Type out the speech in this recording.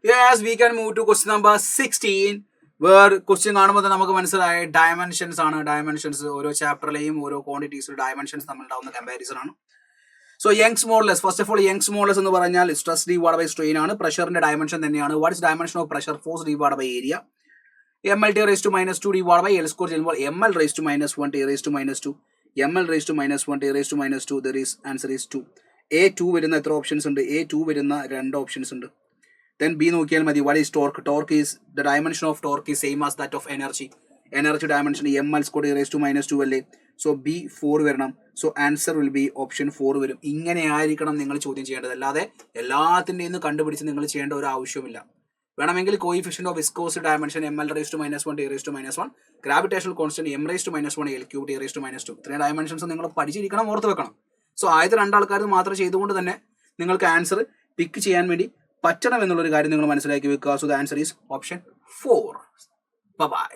Yes, we can move to question number 16. Where question കാണുമ്പോൾ നമുക്ക് മനസ്സിലായ ഡയമെൻഷൻസ് ആണ്. ഡയമെൻഷൻസ് ഓരോ ചാപ്റ്ററിലെയും ഓരോ ക്വാണ്ടിറ്റീസ് ഡയമെൻഷൻസ് തമ്മിലുണ്ടാവുന്ന കമ്പാരിസൺ ആണ്. So Young's modulus, first of all Young's modulus എന്ന് പറഞ്ഞാൽ സ്ട്രെസ് ഡിവൈഡ് ബൈ സ്ട്രെയിൻ ആണ്. പ്രഷറിന്റെ ഡയമെൻഷൻ തന്നെയാണ്. What is dimension of pressure? Force divide by area. ml t raised to minus 2 divided by L square ചെയ്യുമ്പോൾ ml raised to minus 1 t raised to minus 2 ml raised to minus 1 t raised to minus 2. There is answer is 2. A2 വരുന്ന എത്ര options ഉണ്ട്? A2 വരുന്ന 2 options ഉണ്ട്. Then B നോക്കിയാൽ മതി. What is torque? Torque is the dimension of torque is same as that of energy. Energy dimension ml square t raised to minus 2 അല്ലേ? So B 4 വരണം. So answer will be option 4 വരും. ഇങ്ങനെ ആയിരിക്കണം നിങ്ങൾ ചോദ്യം ചെയ്യേണ്ടത്. അല്ലാതെ എല്ലാത്തിൻ്റെ നിന്ന് കണ്ടുപിടിച്ച് നിങ്ങൾ ചെയ്യേണ്ട ഒരു ആവശ്യമില്ല. വേണമെങ്കിൽ coefficient of viscous dimension ml raised to minus 1 t raised to minus 1, gravitational constant m raised to minus 1 L cube t raised to minus 2. ഇത്രയും ഡയമെൻഷൻസ് നിങ്ങൾ പഠിച്ചിരിക്കണം, ഓർത്ത് വെക്കണം. സോ ആദ്യത്തെ രണ്ടാൾക്കാർ മാത്രം ചെയ്തുകൊണ്ട് തന്നെ നിങ്ങൾക്ക് ആൻസർ പിക്ക് ചെയ്യാൻ വേണ്ടി പറ്റണം എന്നുള്ളൊരു കാര്യം നിങ്ങൾ മനസ്സിലാക്കി വെക്കുക. So the answer is option 4. By.